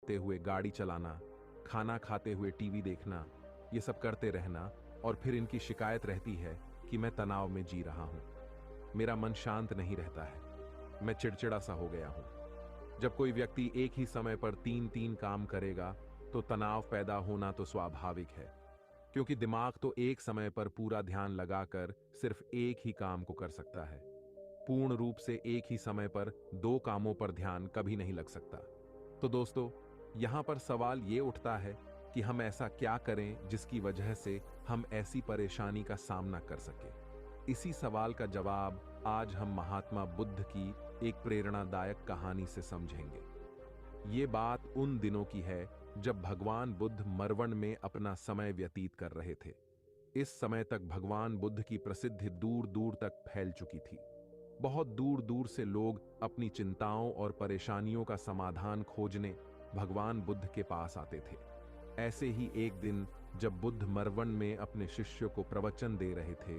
ते हुए गाड़ी चलाना, खाना खाते हुए टीवी देखना, ये सब करते रहना और फिर इनकी शिकायत रहती है कि मैं तनाव में जी रहा हूं। मेरा मन शांत नहीं रहता है, मैं चिड़चिड़ा सा हो गया हूं। जब कोई व्यक्ति एक ही समय पर तीन तीन काम करेगा तो तनाव पैदा होना तो स्वाभाविक है, क्योंकि दिमाग तो एक समय पर पूरा ध्यान लगाकर सिर्फ एक ही काम को कर सकता है। पूर्ण रूप से एक ही समय पर दो कामों पर ध्यान कभी नहीं लग सकता। तो दोस्तों, यहां पर सवाल ये उठता है कि हम ऐसा क्या करें जिसकी वजह से हम ऐसी परेशानी का सामना कर सके। इसी सवाल का जवाब आज हम महात्मा बुद्ध की एक प्रेरणादायक कहानी से समझेंगे। ये बात उन दिनों की है जब भगवान बुद्ध मरवन में अपना समय व्यतीत कर रहे थे। इस समय तक भगवान बुद्ध की प्रसिद्धि दूर दूर तक फैल चुकी थी। बहुत दूर दूर से लोग अपनी चिंताओं और परेशानियों का समाधान खोजने भगवान बुद्ध के पास आते थे। ऐसे ही एक दिन जब बुद्ध मरवन में अपने शिष्यों को प्रवचन दे रहे थे,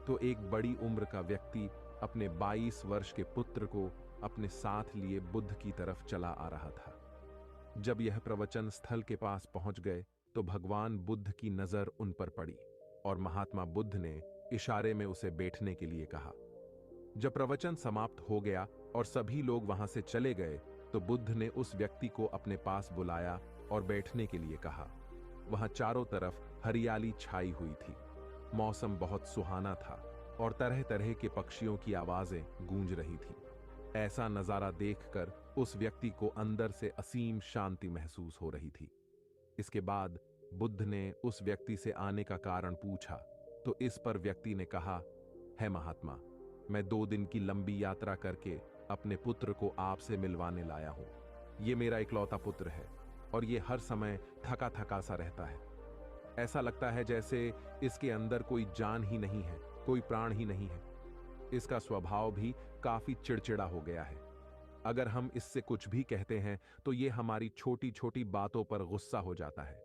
तो एक बड़ी उम्र का व्यक्ति अपने 22 वर्ष के पुत्र को अपने साथ लिए बुद्ध की तरफ चला आ रहा था। जब यह प्रवचन स्थल के पास पहुंच गए तो भगवान बुद्ध की नजर उन पर पड़ी और महात्मा बुद्ध ने इशारे में उसे बैठने के लिए कहा। जब प्रवचन समाप्त हो गया और सभी लोग वहां से चले गए तो बुद्ध ने उस व्यक्ति को अपने पास बुलाया और बैठने के लिए कहा। वहां चारों तरफ हरियाली छाई हुई थी, मौसम बहुत सुहाना था और तरह तरह के पक्षियों की आवाजें गूंज रही थी। ऐसा नजारा देखकर उस व्यक्ति को अंदर से असीम शांति महसूस हो रही थी। इसके बाद बुद्ध ने उस व्यक्ति से आने का कारण पूछा तो इस पर व्यक्ति ने कहा, है महात्मा, मैं 2 दिन की लंबी यात्रा करके अपने पुत्र को आपसे मिलवाने लाया हूं। ये मेरा इकलौता पुत्र है और ये हर समय थका थका सा रहता है। ऐसा लगता है जैसे इसके अंदर कोई जान ही नहीं है, कोई प्राण ही नहीं है। इसका स्वभाव भी काफी चिड़चिड़ा हो गया है। अगर हम इससे कुछ भी कहते हैं तो ये हमारी छोटी छोटी बातों पर गुस्सा हो जाता है।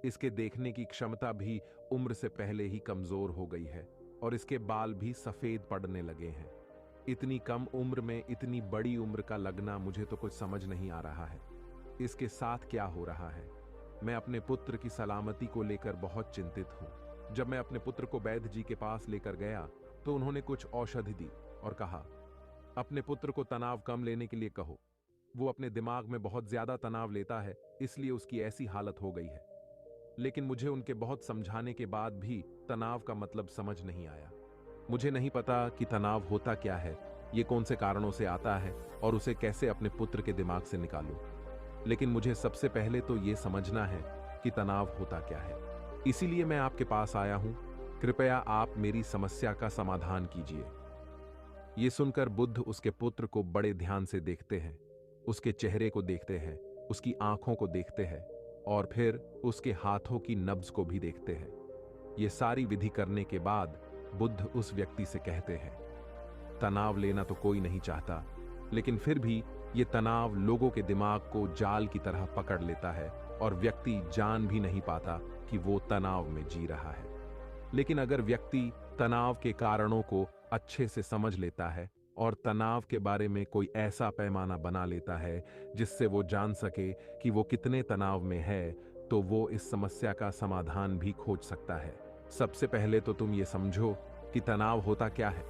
इसके देखने की क्षमता भी उम्र से पहले ही कमजोर हो गई है और इसके बाल भी सफेद पड़ने लगे हैं। इतनी कम उम्र में इतनी बड़ी उम्र का लगना मुझे तो कुछ समझ नहीं आ रहा है। इसके साथ क्या हो रहा है? मैं अपने पुत्र की सलामती को लेकर बहुत चिंतित हूं। जब मैं अपने पुत्र को वैद्य जी के पास लेकर गया तो उन्होंने कुछ औषधि दी और कहा, अपने पुत्र को तनाव कम लेने के लिए कहो। वो अपने दिमाग में बहुत ज्यादा तनाव लेता है, इसलिए उसकी ऐसी हालत हो गई है। लेकिन मुझे उनके बहुत समझाने के बाद भी तनाव का मतलब समझ नहीं आया। मुझे नहीं पता कि तनाव होता क्या है, ये कौन से कारणों से आता है और उसे कैसे अपने पुत्र के दिमाग से निकालूं। लेकिन मुझे सबसे पहले तो ये समझना है कि तनाव होता क्या है। इसीलिए मैं आपके पास आया हूं। कृपया आप मेरी समस्या का समाधान कीजिए। ये सुनकर बुद्ध उसके पुत्र को बड़े ध्यान से देखते हैं, उसके चेहरे को देखते हैं, उसकी आंखों को देखते हैं और फिर उसके हाथों की नब्ज को भी देखते हैं। ये सारी विधि करने के बाद बुद्ध उस व्यक्ति से कहते हैं, तनाव लेना तो कोई नहीं चाहता, लेकिन फिर भी ये तनाव लोगों के दिमाग को जाल की तरह पकड़ लेता है और व्यक्ति जान भी नहीं पाता कि वो तनाव में जी रहा है। लेकिन अगर व्यक्ति तनाव के कारणों को अच्छे से समझ लेता है और तनाव के बारे में कोई ऐसा पैमाना बना लेता है जिससे वो जान सके कि वो कितने तनाव में है, तो वो इस समस्या का समाधान भी खोज सकता है। सबसे पहले तो तुम ये समझो कि तनाव होता क्या है।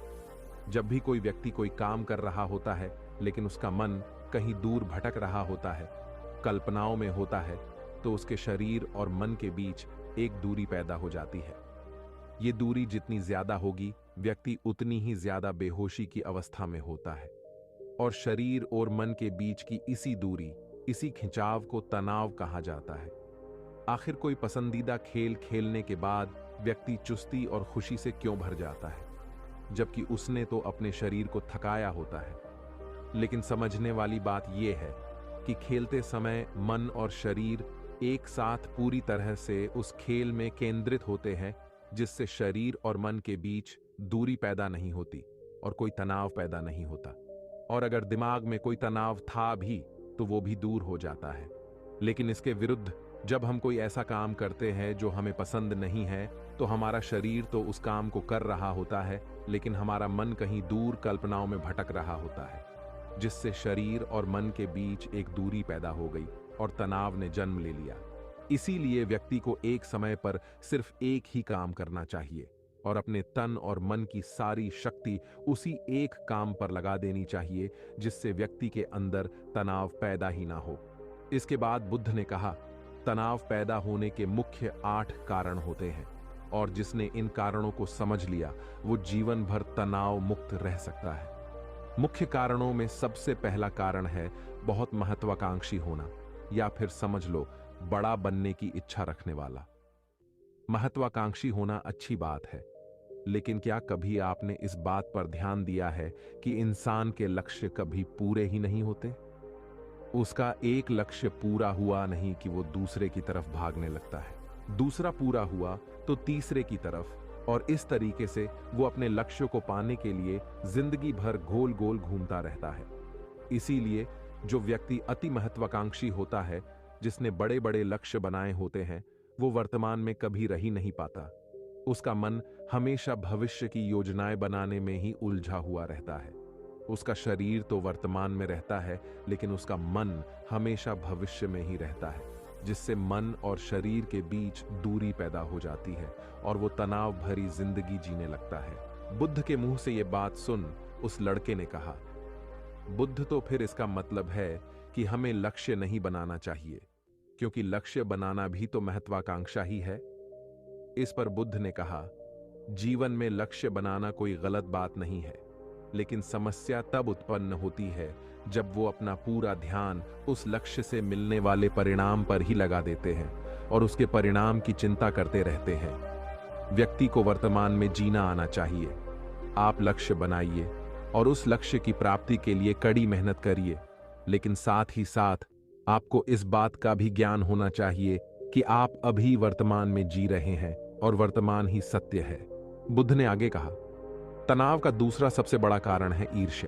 जब भी कोई व्यक्ति कोई काम कर रहा होता है लेकिन उसका मन कहीं दूर भटक रहा होता है, कल्पनाओं में होता है, तो उसके शरीर और मन के बीच एक दूरी पैदा हो जाती है। ये दूरी जितनी ज्यादा होगी, व्यक्ति उतनी ही ज्यादा बेहोशी की अवस्था में होता है और शरीर और मन के बीच की इसी दूरी, इसी खिंचाव को तनाव कहा जाता है। आखिर कोई पसंदीदा खेल खेलने के बाद व्यक्ति चुस्ती और खुशी से क्यों भर जाता है, जबकि उसने तो अपने शरीर को थकाया होता है। लेकिन समझने वाली बात यह है कि खेलते समय मन और शरीर एक साथ पूरी तरह से उस खेल में केंद्रित होते हैं, जिससे शरीर और मन के बीच दूरी पैदा नहीं होती और कोई तनाव पैदा नहीं होता। और अगर दिमाग में कोई तनाव था भी तो वो भी दूर हो जाता है। लेकिन इसके विरुद्ध जब हम कोई ऐसा काम करते हैं जो हमें पसंद नहीं है, तो हमारा शरीर तो उस काम को कर रहा होता है, लेकिन हमारा मन कहीं दूर कल्पनाओं में भटक रहा होता है, जिससे शरीर और मन के बीच एक दूरी पैदा हो गई और तनाव ने जन्म ले लिया। इसीलिए व्यक्ति को एक समय पर सिर्फ एक ही काम करना चाहिए और अपने तन और मन की सारी शक्ति उसी एक काम पर लगा देनी चाहिए जिससे व्यक्ति के अंदर तनाव पैदा ही ना हो। इसके बाद बुद्ध ने कहा, तनाव पैदा होने के मुख्य 8 कारण होते हैं और जिसने इन कारणों को समझ लिया वो जीवन भर तनाव मुक्त रह सकता है। मुख्य कारणों में सबसे पहला कारण है बहुत महत्वाकांक्षी होना, या फिर समझ लो बड़ा बनने की इच्छा रखने वाला। महत्वाकांक्षी होना अच्छी बात है, लेकिन क्या कभी आपने इस बात पर ध्यान दिया है कि इंसान के लक्ष्य कभी पूरे ही नहीं होते? उसका एक लक्ष्य पूरा हुआ नहीं कि वो दूसरे की तरफ भागने लगता है, दूसरा पूरा हुआ तो तीसरे की तरफ, और इस तरीके से वो अपने लक्ष्य को पाने के लिए जिंदगी भर गोल गोल घूमता रहता है। इसीलिए जो व्यक्ति अति महत्वाकांक्षी होता है, जिसने बड़े बड़े लक्ष्य बनाए होते हैं, वो वर्तमान में कभी रह ही नहीं पाता। उसका मन हमेशा भविष्य की योजनाएं बनाने में ही उलझा हुआ रहता है। उसका शरीर तो वर्तमान में रहता है, लेकिन उसका मन हमेशा भविष्य में ही रहता है, जिससे मन और शरीर के बीच दूरी पैदा हो जाती है और वो तनाव भरी जिंदगी जीने लगता है। बुद्ध के मुंह से ये बात सुन उस लड़के ने कहा, बुद्ध, तो फिर इसका मतलब है कि हमें लक्ष्य नहीं बनाना चाहिए, क्योंकि लक्ष्य बनाना भी तो महत्वाकांक्षा ही है। इस पर बुद्ध ने कहा, जीवन में लक्ष्य बनाना कोई गलत बात नहीं है, लेकिन समस्या तब उत्पन्न होती है जब वो अपना पूरा ध्यान उस लक्ष्य से मिलने वाले परिणाम पर ही लगा देते हैं और उसके परिणाम की चिंता करते रहते हैं। व्यक्ति को वर्तमान में जीना आना चाहिए। आप लक्ष्य बनाइए और उस लक्ष्य की प्राप्ति के लिए कड़ी मेहनत करिए, लेकिन साथ ही साथ आपको इस बात का भी ज्ञान होना चाहिए कि आप अभी वर्तमान में जी रहे हैं और वर्तमान ही सत्य है। बुद्ध ने आगे कहा, तनाव का दूसरा सबसे बड़ा कारण है ईर्ष्या।